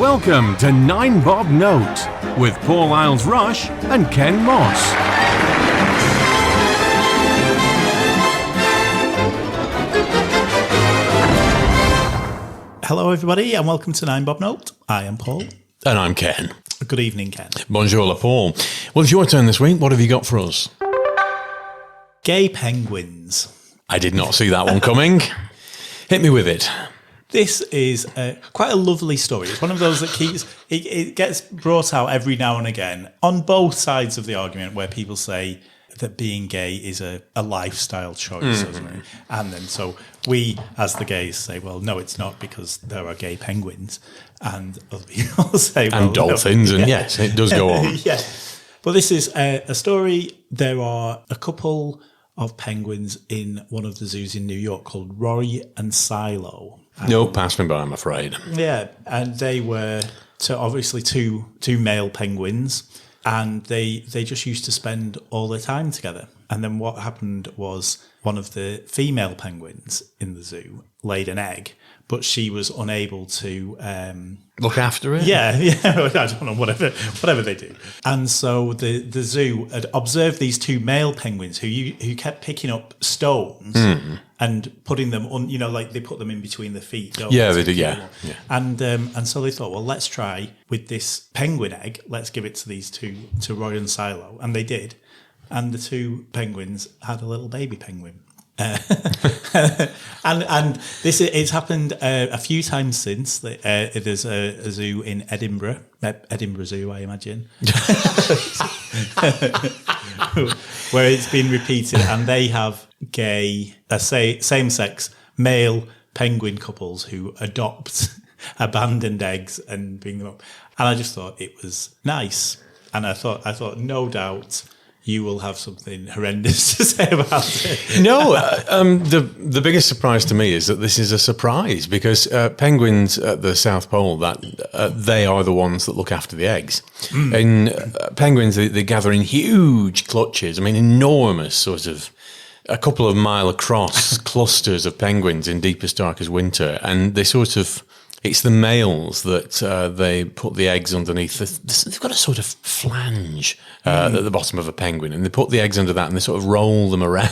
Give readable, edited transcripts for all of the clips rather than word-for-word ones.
Welcome to 9 Bob Note with Paul Isles-Rush and Ken Moss. Hello everybody and welcome to 9 Bob Note. I am Paul. And I'm Ken. Good evening, Ken. Bonjour, Paul. Well, it's your turn this week. What have you got for us? Gay penguins. I did not see that one coming. Hit me with it. This is quite a lovely story. It's one of those that it gets brought out every now and again on both sides of the argument where people say that being gay is a lifestyle choice, isn't it? And then so we, as the gays, say, well, no, it's not because there are gay penguins. And other people say, well, and dolphins, no. and yes, it does go on. Yeah. But this is a story. There are a couple of penguins in one of the zoos in New York called Roy and Silo. No, pass me by, I'm afraid. Yeah, and they were obviously two male penguins, and they just used to spend all their time together. And then what happened was one of the female penguins in the zoo laid an egg, but she was unable to look after it. Yeah, I don't know, whatever they do. And so the zoo had observed these two male penguins who kept picking up stones and putting them on, like they put them in between the feet. Yeah, they do. Yeah. And so they thought, well, let's try with this penguin egg. Let's give it to these two, to Roy and Silo, and they did. And the two penguins had a little baby penguin. And it's happened a few times since. There's a zoo in Edinburgh Zoo, I imagine, where it's been repeated, and they have same-sex male penguin couples who adopt abandoned eggs and bring them up. And I just thought it was nice, and I thought no doubt you will have something horrendous to say about it. No, the biggest surprise to me is that this is a surprise because penguins at the South Pole, they are the ones that look after the eggs. And penguins, they gather in huge clutches, enormous sort of a couple of mile across clusters of penguins in deepest, darkest winter. And they sort of... It's the males that they put the eggs underneath. They've got a sort of flange at the bottom of a penguin, and they put the eggs under that, and they sort of roll them around.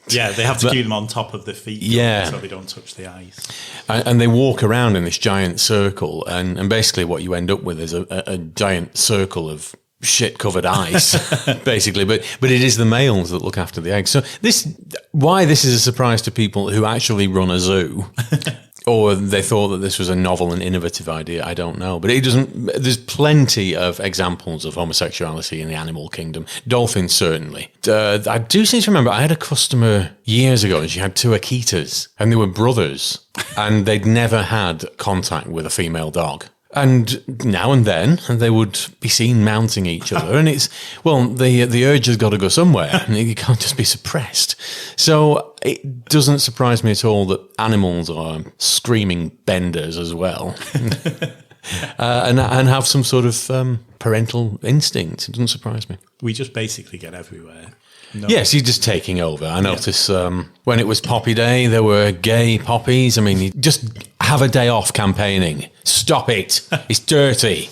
Yeah, they have to keep them on top of the feet, so they don't touch the ice. And they walk around in this giant circle, and basically what you end up with is a giant circle of shit-covered ice, basically. But it is the males that look after the eggs. So why this is a surprise to people who actually run a zoo. Or they thought that this was a novel and innovative idea. I don't know. But it doesn't. There's plenty of examples of homosexuality in the animal kingdom. Dolphins, certainly. I do seem to remember I had a customer years ago and she had two Akitas and they were brothers and they'd never had contact with a female dog. And now and then, they would be seen mounting each other. And the urge has got to go somewhere. And you can't just be suppressed. So it doesn't surprise me at all that animals are screaming benders as well. and have some sort of parental instinct. It doesn't surprise me. We just basically get everywhere. No. Yes, you're just taking over. I noticed when it was Poppy Day, there were gay poppies. You just have a day off campaigning. Stop it. It's dirty.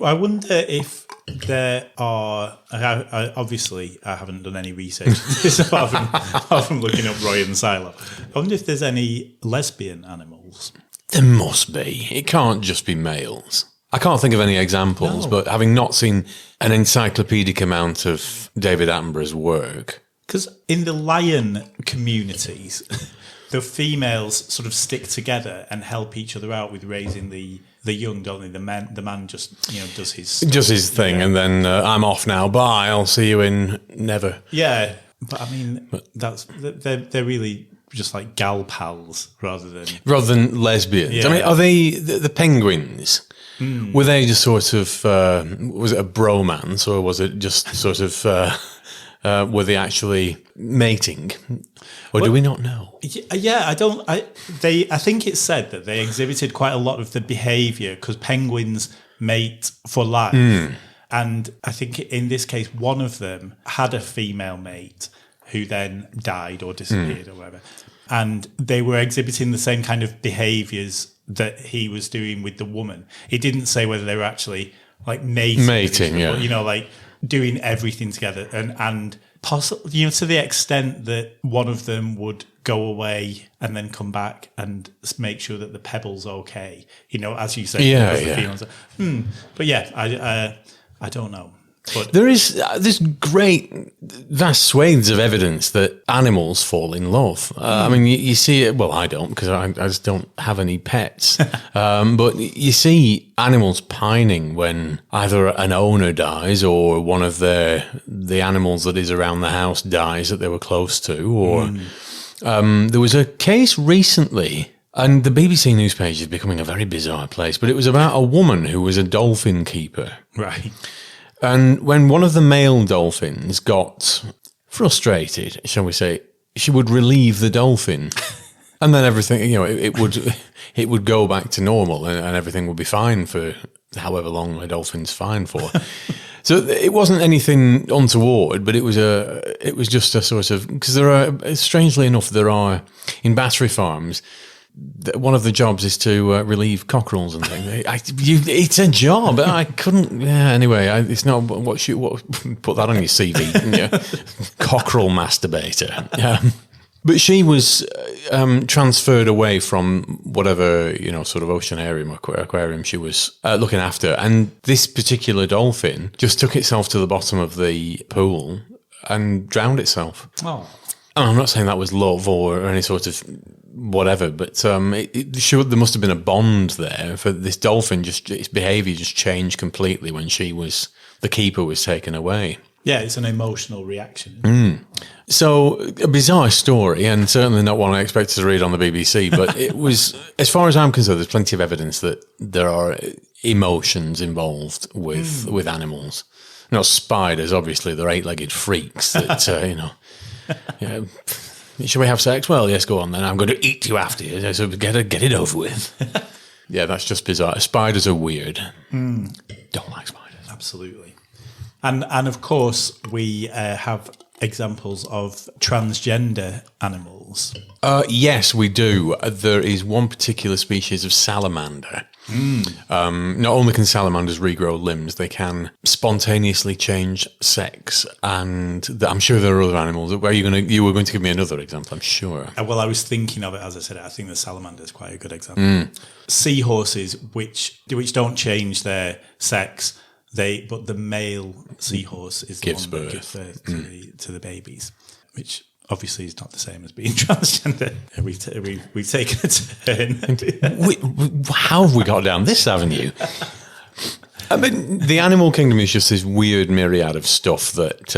I wonder if there are... Obviously, I haven't done any research into this apart from looking up Roy and Silo. I wonder if there's any lesbian animals. There must be. It can't just be males. I can't think of any examples, but having not seen an encyclopedic amount of David Attenborough's work. Because in the lion communities, the females sort of stick together and help each other out with raising the young, don't they? The man just does his thing, and then I'm off now. Bye. I'll see you in never. Yeah, but they're really just like gal pals rather than lesbians. Yeah. Are they the penguins? Were they just sort of, was it a bromance or was it just sort of, were they actually mating? Or do we not know? Yeah, I think it's said that they exhibited quite a lot of the behaviour because penguins mate for life. And I think in this case, one of them had a female mate who then died or disappeared or whatever. And they were exhibiting the same kind of behaviours that he was doing with the woman. He didn't say whether they were actually like mating, yeah. but, like doing everything together and possibly, to the extent that one of them would go away and then come back and make sure that the pebble's okay. As you say, But yeah, I don't know. But there's great vast swathes of evidence that animals fall in love. I mean, you see it. Well, I don't, because I just don't have any pets. But you see animals pining when either an owner dies or one of the animals that is around the house dies that they were close to. Or there was a case recently. And the BBC news page is becoming a very bizarre place, but it was about a woman who was a dolphin keeper. Right. And when one of the male dolphins got frustrated, shall we say, she would relieve the dolphin. And then everything, it would go back to normal and everything would be fine for however long a dolphin's fine for. So it wasn't anything untoward, but it was just a sort of, because strangely enough, in battery farms, one of the jobs is to relieve cockerels and things. It's a job. I couldn't. Yeah. Anyway, it's not. What put that on your CV? Cockerel masturbator. But she was transferred away from whatever sort of aquarium she was looking after, and this particular dolphin just took itself to the bottom of the pool and drowned itself. Oh. And I'm not saying that was love or any sort of whatever, but there must have been a bond there for this dolphin. Just its behaviour just changed completely when the keeper was taken away. Yeah, it's an emotional reaction. So a bizarre story, and certainly not one I expected to read on the BBC. But it was, as far as I'm concerned, there's plenty of evidence that there are emotions involved with animals. Spiders, obviously, they're 8-legged freaks that Shall we have sex? Well, yes, go on then. I'm going to eat you after you. So get it over with. Yeah, that's just bizarre. Spiders are weird. Don't like spiders. Absolutely. And of course, we have examples of transgender animals. Yes, we do. There is one particular species of salamander. Not only can salamanders regrow limbs, they can spontaneously change sex. And I'm sure there are other animals. You were going to give me another example, I'm sure. Well, I was thinking of it, as I said, I think the salamander is quite a good example. Seahorses, which don't change their sex, but the male seahorse is the one that gives birth to the babies, which obviously is not the same as being transgender. We've taken a turn. How have we got down this avenue? I mean, the animal kingdom is just this weird myriad of stuff that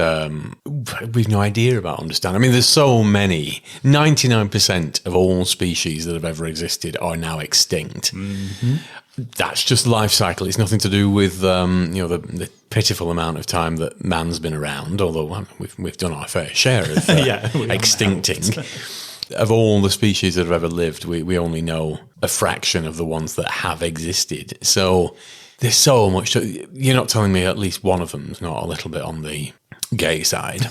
we've no idea about, understand. I mean, there's so many. 99% of all species that have ever existed are now extinct. Mm-hmm. That's just life cycle. It's nothing to do with the pitiful amount of time that man's been around, although we've done our fair share of extincting. Of all the species that have ever lived, we only know a fraction of the ones that have existed. So there's so much. You're not telling me at least one of them's not a little bit on the gay side.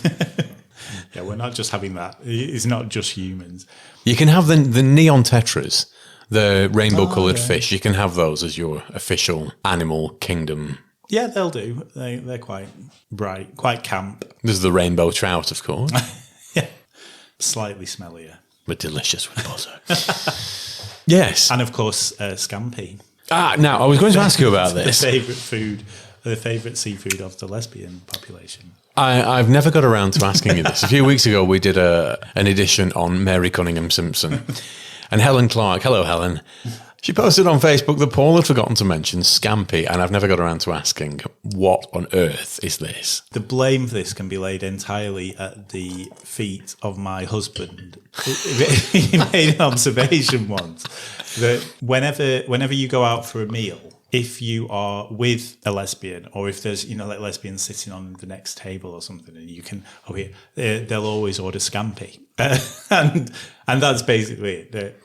Yeah, we're not just having that. It's not just humans. You can have the neon tetras, the rainbow-coloured fish. You can have those as your official animal kingdom. Yeah, they'll do. They're quite bright, quite camp. There's the rainbow trout, of course. Yeah, slightly smellier. But delicious with buzzer. Yes. And, of course, scampi. Now, I was going to ask you about this. The favourite seafood of the lesbian population. I've never got around to asking you this. A few weeks ago, we did an edition on Mary Cunningham Simpson. And Helen Clark, hello Helen, she posted on Facebook that Paul had forgotten to mention scampi, and I've never got around to asking, what on earth is this? The blame for this can be laid entirely at the feet of my husband. He made an observation once that whenever you go out for a meal, if you are with a lesbian, or if there's lesbians sitting on the next table or something, and you can they'll always order scampi. And that's basically it.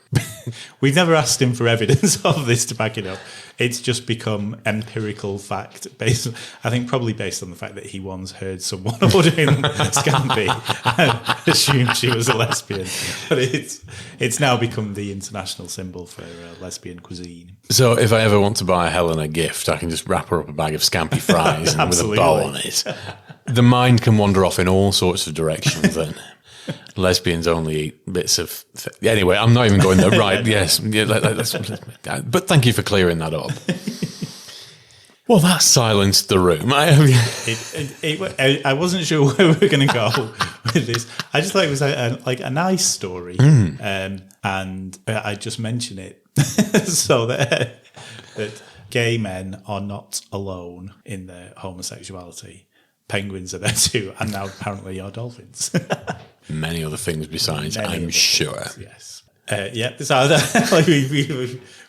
We've never asked him for evidence of this to back it up. It's just become empirical fact, I think probably based on the fact that he once heard someone ordering scampi and assumed she was a lesbian. But it's now become the international symbol for lesbian cuisine. So if I ever want to buy Helen a gift, I can just wrap her up a bag of scampi fries and with a bow on it. The mind can wander off in all sorts of directions then. Lesbians only eat bits of... Anyway, I'm not even going there. Right, yes. Yeah, but thank you for clearing that up. Well, that silenced the room. I wasn't sure where we were going to go with this. I just thought it was a nice story. And I just mention it so that gay men are not alone in their homosexuality. Penguins are there too, and now apparently are dolphins. Many other things besides, I'm sure. Yes. So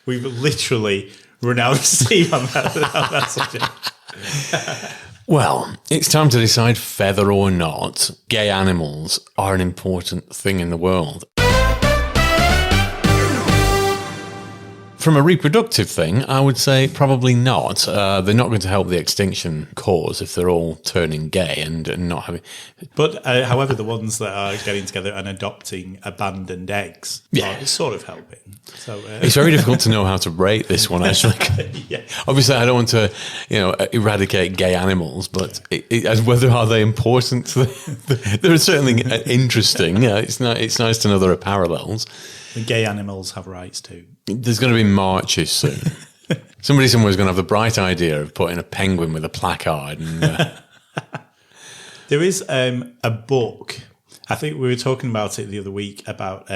we've literally run out of steam on that subject. Well, it's time to decide feather or not. Gay animals are an important thing in the world. From a reproductive thing, I would say probably not. They're not going to help the extinction cause if they're all turning gay and not having... But however, the ones that are getting together and adopting abandoned eggs are sort of helping. So it's very difficult to know how to rate this one, actually. Yeah. Obviously, I don't want to, eradicate gay animals, but as whether are they important? They're certainly interesting. Yeah, it's nice to know there are parallels. The gay animals have rights too. There's going to be marches soon. Somebody somewhere's going to have the bright idea of putting a penguin with a placard. And, There is a book. I think we were talking about it the other week about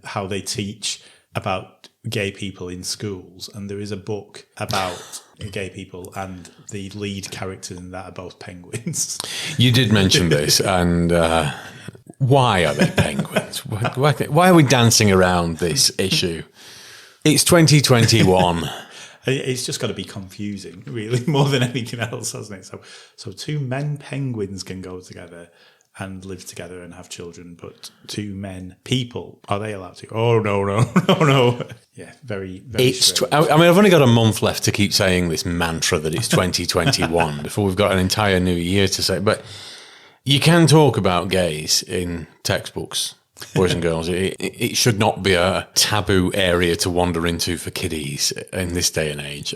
how they teach about gay people in schools, and there is a book about gay people, and the lead characters in that are both penguins. You did mention this, and why are they penguins? Why are we dancing around this issue? It's 2021. It's just got to be confusing, really, more than anything else, hasn't it? So two men penguins can go together and live together and have children, but two men people, are they allowed to? Oh, no. Yeah, very, very strange. I mean, I've only got a month left to keep saying this mantra that it's 2021 before we've got an entire new year to say. But you can talk about gays in textbooks, boys and girls. It should not be a taboo area to wander into for kiddies in this day and age.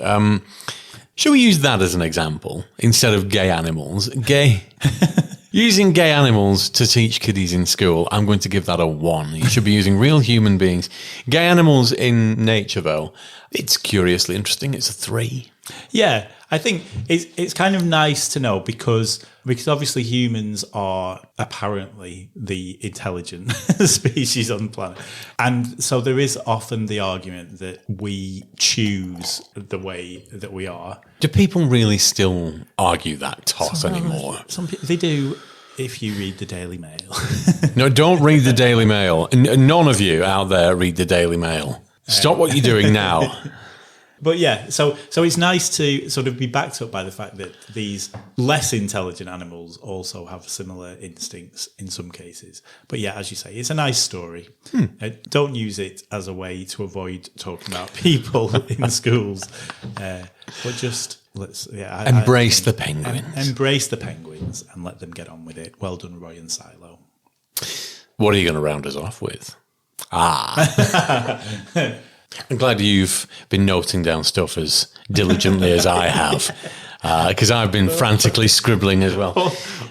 Shall we use that as an example instead of gay animals? Using gay animals to teach kiddies in school, I'm going to give that a 1. You should be using real human beings. Gay animals in nature, though, it's curiously interesting. It's a 3. Yeah, I think it's kind of nice to know because obviously humans are apparently the intelligent species on the planet. And so there is often the argument that we choose the way that we are. Do people really still argue that toss anymore? Some people, they do. If you read the Daily Mail. No, don't read the Daily Mail. None of you out there read the Daily Mail. Stop what you're doing now. But yeah, so it's nice to sort of be backed up by the fact that these less intelligent animals also have similar instincts in some cases. But yeah, as you say, it's a nice story. Don't use it as a way to avoid talking about people in schools, but just embrace the penguins. Embrace the penguins and let them get on with it. Well done, Roy and Silo. What are you going to round us off with? I'm glad you've been noting down stuff as diligently as I have, because I've been frantically scribbling as well.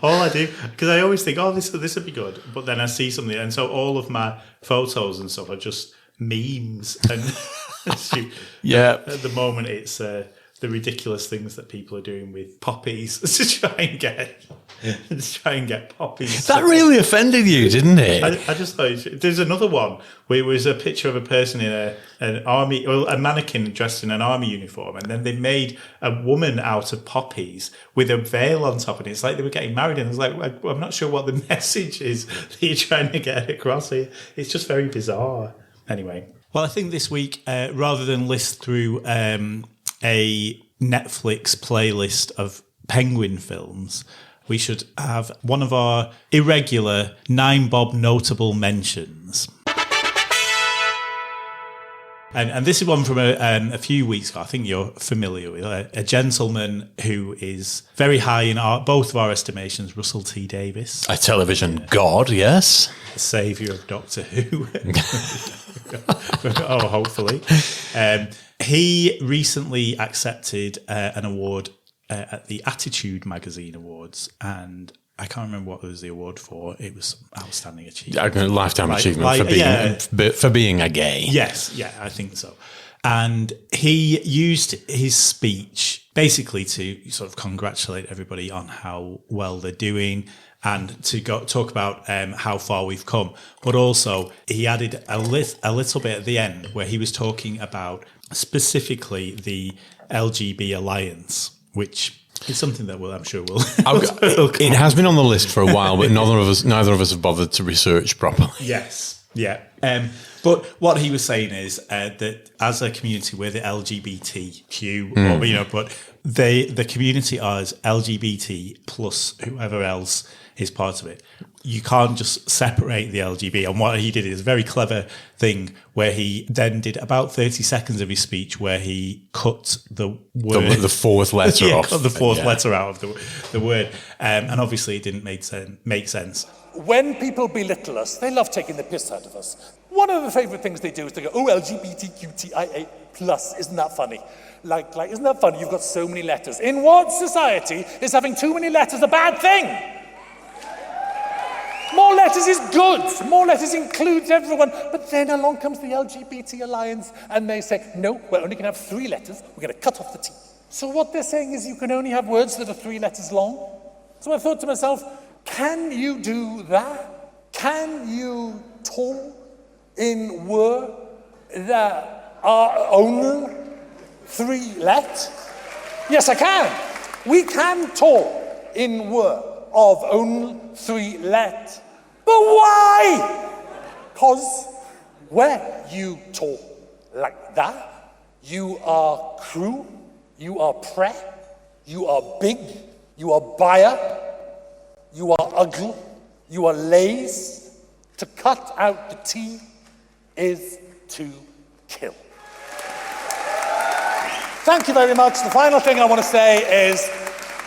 All I do, because I always think, this would be good, but then I see something, and so all of my photos and stuff are just memes. And yeah, at the moment, it's the ridiculous things that people are doing with poppies to try and get poppies. That really offended you, didn't it? I just thought there's another one where it was a picture of a person in an army, or a mannequin dressed in an army uniform, and then they made a woman out of poppies with a veil on top, and it's like they were getting married. And I was like, I'm not sure what the message is that you're trying to get across here. It's just very bizarre. Anyway, well, I think this week, rather than list through a Netflix playlist of penguin films, we should have one of our irregular 9 Bob notable mentions. And this is one from a few weeks ago. I think you're familiar with a gentleman who is very high in both of our estimations, Russell T Davies. A television god, yes. The saviour of Doctor Who. Oh, hopefully. He recently accepted an award at the Attitude Magazine Awards, and I can't remember what was the award for. It was outstanding achievement. Lifetime achievement for being a gay. Yes, yeah, I think so. And he used his speech basically to sort of congratulate everybody on how well they're doing and to talk about how far we've come. But also, he added a little bit at the end where he was talking about specifically the LGB Alliance, which is something that I'm sure we'll it has been on the list for a while, but neither of us have bothered to research properly. Yes, yeah. But what he was saying is that as a community, we're the LGBTQ, but the community is LGBT plus whoever else is part of it. You can't just separate the LGB. And what he did is a very clever thing where he then did about 30 seconds of his speech where he cut the word. The fourth letter off. Cut the fourth letter out of the word. And obviously it didn't make sense. When people belittle us, they love taking the piss out of us. One of the favourite things they do is they go, oh, LGBTQTIA+, isn't that funny? Like, isn't that funny? You've got so many letters. In what society is having too many letters a bad thing? More letters is good. More letters includes everyone. But then along comes the LGBT Alliance and they say, no, we're only going to have 3 letters. We're going to cut off the T. So what they're saying is you can only have words that are 3 letters long. So I thought to myself, can you do that? Can you talk in words that are only 3 letters? Yes, I can. We can talk in words of only 3 letters. But why? Because when you talk like that, you are cruel, you are prep, you are big, you are buyer, you are ugly, you are lazy. To cut out the T is to kill. Thank you very much. The final thing I want to say is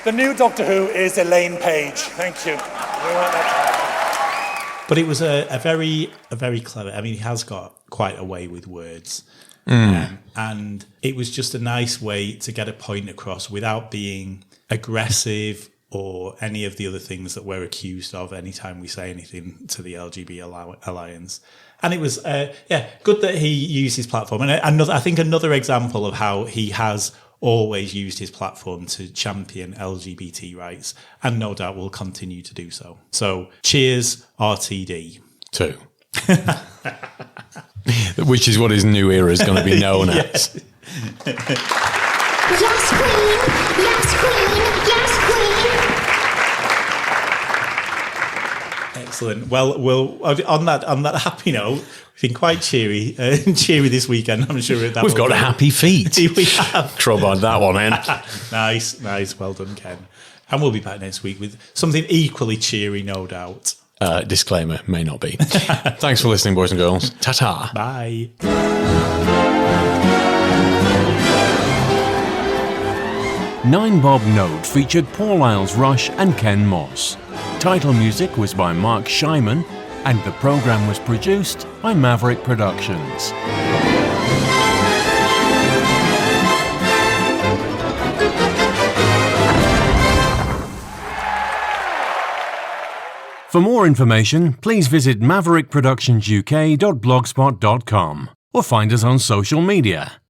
the new Doctor Who is Elaine Page. Thank you. But it was a very clever. I mean, he has got quite a way with words, and it was just a nice way to get a point across without being aggressive or any of the other things that we're accused of anytime we say anything to the LGBT Alliance. And it was good that he used his platform. And I think another example of how he has always used his platform to champion LGBT rights, and no doubt will continue to do so. So, cheers, RTD. 2. Which is what his new era is going to be known as. Yes, Queen! Yes, Queen! Yes, Queen! Excellent. Well, we'll on that happy note, we've been quite cheery this weekend. I'm sure we've got happy feet. We have. Crowbarred that one in. Nice. Well done, Ken. And we'll be back next week with something equally cheery, no doubt. Disclaimer, may not be. Thanks for listening, boys and girls. Ta-ta. Bye. Nine Bob Note featured Paul Isles-Rush and Ken Moss. Title music was by Mark Scheiman, and the programme was produced by Maverick Productions. For more information, please visit maverickproductionsuk.blogspot.com or find us on social media.